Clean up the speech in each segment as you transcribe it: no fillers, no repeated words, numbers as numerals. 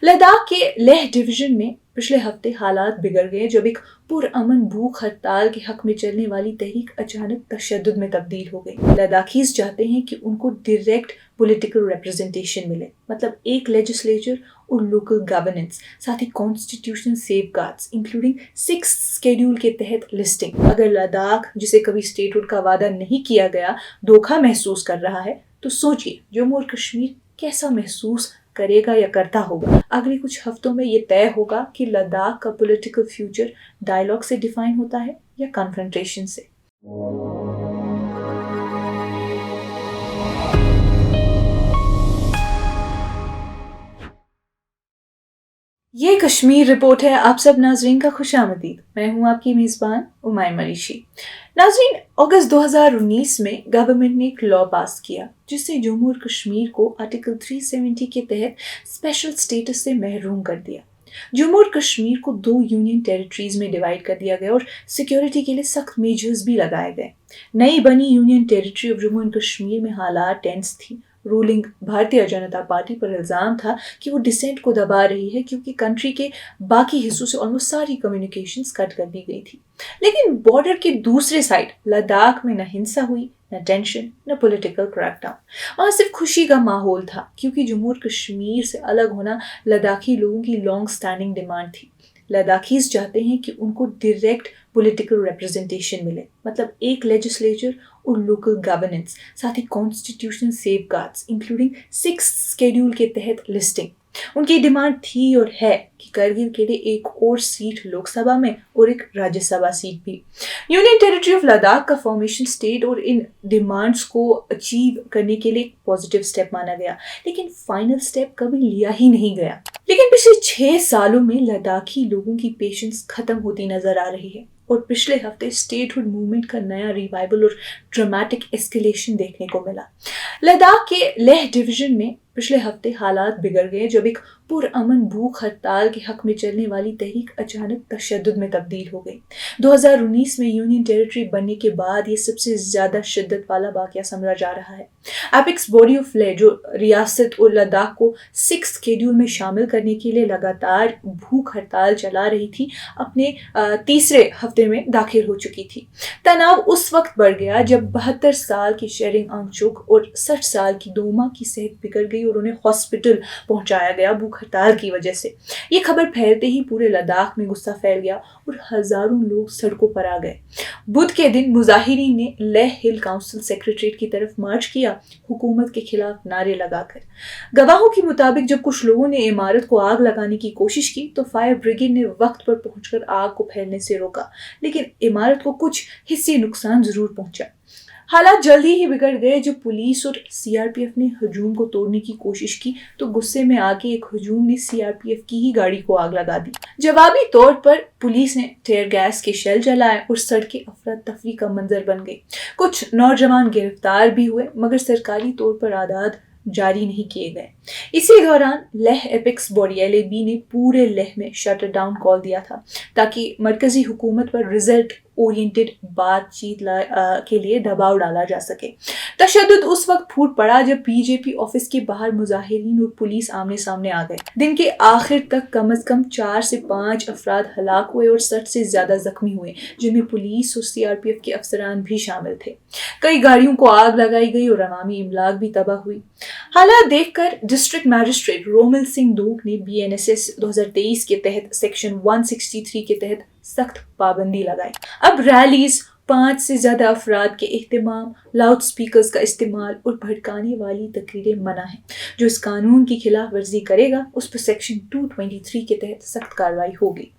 لداخ کے لیہ ڈویژن میں پچھلے ہفتے حالات بگڑ گئے جب ایک پرامن بھوک ہڑتال کے حق میں چلنے والی تحریک اچانک تشدد میں تبدیل ہو گئی۔ لداخیز چاہتے ہیں کہ ان کو ڈائریکٹ پولیٹیکل ریپرزنٹیشن ملے، مطلب ایک لیجسلیچر اور لوکل گورننس، ساتھ ہی constitutional safeguards including 6 schedule کے تحت لسٹنگ۔ اگر لداخ، جسے کبھی اسٹیٹ ہوڈ کا وعدہ نہیں کیا گیا، دھوکہ محسوس کر رہا ہے تو سوچئے جموں اور کشمیر کیسا محسوس کرے گا یا کرتا ہوگا۔ اگلے کچھ ہفتوں میں یہ طے ہوگا کہ لداخ کا پولیٹیکل فیوچر ڈائیلاگ سے ڈیفائن ہوتا ہے یا کنفرنٹیشن سے۔ یہ کشمیر رپورٹ ہے، آپ سب ناظرین کا خوش آمدید۔ میں ہوں آپ کی میزبان عمائمہ ریشی۔ ناظرین، اگست 2019 میں گورنمنٹ نے ایک لاء پاس کیا جس سے جموں اور کشمیر کو آرٹیکل 370 کے تحت اسپیشل اسٹیٹس سے محروم کر دیا۔ جموں اور کشمیر کو 2 یونین ٹیریٹریز میں ڈیوائیڈ کر دیا گیا اور سیکیورٹی کے لیے سخت میجرز بھی لگائے گئے۔ نئی بنی union territory of Jammu and Kashmir میں حالات ٹینس تھی۔ رولنگ بھارتیہ جنتا پارٹی پر الزام تھا کہ وہ ڈسینٹ کو دبا رہی ہے کیونکہ کنٹری کے باقی حصوں سے آلموسٹ ساری کمیونیکیشنز کٹ کر دی گئی تھی۔ لیکن بارڈر کے دوسرے سائڈ لداخ میں نہ ہنسا ہوئی، نہ ٹینشن، نہ پولیٹیکل کریک ڈاؤن۔ وہاں صرف خوشی کا ماحول تھا کیونکہ جموں اور کشمیر سے الگ ہونا لداخی لوگوں کی لانگ سٹینڈنگ ڈیمانڈ تھی۔ لداخیز چاہتے ہیں کہ ان کو ڈائریکٹ پولیٹیکل ریپرزنٹیشن ملے، مطلب ایک لیجسلیچر اور لوکل گورننس، ساتھ ہی constitutional safeguards including 6 schedule کے تحت لسٹنگ۔ ان کی ڈیمانڈ تھی اور ہے کہ کرگل کے لیے ایک اور سیٹ لوک سبھا میں اور ایک راجیہ سبھا سیٹ بھی۔ یونین ٹیریٹری آف لداخ کا فارمیشن اسٹیٹ اور ان ڈیمانڈز کو اچیو کرنے کے لیے ایک پازیٹیو اسٹیپ مانا گیا، لیکن فائنل اسٹیپ کبھی لیا ہی نہیں گیا۔ لیکن پچھلے 6 سالوں میں لداخی لوگوں کی پیشنس ختم ہوتی نظر آ رہی ہے اور پچھلے ہفتے اسٹیٹ ہوڈ موومنٹ کا نیا ریوائول اور ڈرامٹک ایسکیلیشن دیکھنے کو ملا۔ لداخ کے لیہ ڈویژن میں پچھلے ہفتے حالات بگڑ گئے جب ایک پرامن بھوک ہڑتال کے حق میں چلنے والی تحریک اچانک تشدد میں تبدیل ہو گئی۔ 2019 میں یونین ٹیریٹری بننے کے بعد یہ سب سے زیادہ شدت والا واقعہ سمجھا جا رہا ہے۔ ایپیکس باڈی آف لا جو ریاست اور لداخ کو 6 شیڈول میں شامل کرنے کے لیے لگاتار بھوک ہڑتال چلا رہی تھی، اپنے تیسرے ہفتے میں داخل ہو چکی تھی۔ تناؤ اس وقت بڑھ گیا جب 72 سال کی شیرنگ انگچوک اور 60 سال کی دوما کی صحت بگڑ گئی اور انہیں ہاسپٹل پہنچایا گیا بھوک ہڑتال کی وجہ سے۔ یہ خبر پھیلتے ہی پورے لداخ میں غصہ پھیل گیا اور ہزاروں لوگ سڑکوں پر آ گئے۔ بدھ کے دن مظاہرین نے لیہ ہل کونسل سیکریٹریٹ کی طرف مارچ کیا، حکومت کے خلاف نعرے لگا کر۔ گواہوں کے مطابق جب کچھ لوگوں نے عمارت کو آگ لگانے کی کوشش کی تو فائر بریگیڈ نے وقت پر پہنچ کر آگ کو پھیلنے سے روکا، لیکن عمارت کو کچھ حصے نقصان ضرور پہنچا۔ حالات جلدی ہی بگڑ گئے جب پولیس اور CRPF نے ہجوم کو توڑنے کی کوشش کی تو غصے میں آ کے ایک ہجوم نے CRPF کی ہی گاڑی کو آگ لگا دی۔ جوابی طور پر پولیس نے ٹیئر گیس کے شیل جلائے اور سڑکیں افراتفری کا منظر بن گئی۔ کچھ نوجوان گرفتار بھی ہوئے مگر سرکاری طور پر اعداد جاری نہیں کیے گئے۔ اسی دوران لیہ ایپیکس باڈی LAB نے پورے لیہ میں شٹر ڈاؤن کال دیا تھا تاکہ مرکزی حکومت پر ریزلٹ اورینٹڈ بات چیت کے لیے دباؤ ڈالا جا سکے۔ تشدد اس وقت پھوٹ پڑا جب BJP آفس کے باہر مظاہرین اور پولیس آمنے سامنے آ گئے۔ دن کے آخر تک کم از کم 4 سے 5 افراد ہلاک ہوئے اور 60 سے زیادہ زخمی ہوئے، جن میں پولیس اور CRPF کے افسران بھی شامل تھے۔ کئی گاڑیوں کو آگ لگائی گئی اور عوامی املاک بھی تباہ ہوئی۔ حالات دیکھ کر ڈسٹرکٹ میجسٹریٹ رومل سنگھ دوک نے BNSS 2023 کے تحت سیکشن 163 کے تحت سخت پابندی لگائی۔ اب ریلیز، 5 سے زیادہ افراد کے اہتمام، لاؤڈ سپیکرز کا استعمال اور بھڑکانے والی تقریریں منع ہیں۔ جو اس قانون کی خلاف ورزی کرے گا اس پر سیکشن 223 کے تحت سخت کارروائی ہوگی۔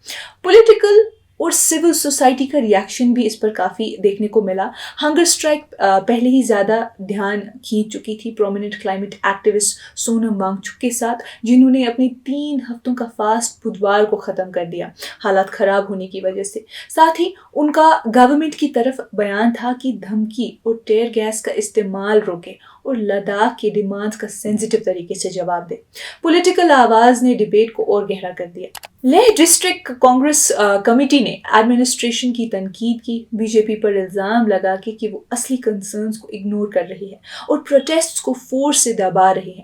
پولیٹیکل اور سول سوسائٹی کا ریاکشن بھی اس پر کافی دیکھنے کو ملا۔ ہنگر اسٹرائک پہلے ہی زیادہ دھیان کھینچ چکی تھی پرومیننٹ کلائمیٹ ایکٹیوسٹ سونم وانگچک کے ساتھ، جنہوں نے اپنے 3 ہفتوں کا فاسٹ بدھوار کو ختم کر دیا حالات خراب ہونے کی وجہ سے۔ ساتھ ہی ان کا گورنمنٹ کی طرف بیان تھا کہ دھمکی اور ٹیئر گیس کا استعمال روکے اور لداخ کے ڈیمانڈز کا سینسٹیو طریقے سے جواب دے۔ پولیٹیکل آواز نے ڈیبیٹ کو اور گہرا کر دیا۔ لیہ ڈسٹرکٹ کانگریس کمیٹی نے ایڈمنسٹریشن کی تنقید کی، BJP پر الزام لگا کہ وہ اصلی کنسرنز کو اگنور کر رہی ہے اور پروٹیسٹس کو فورس سے دبا رہی ہے۔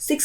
6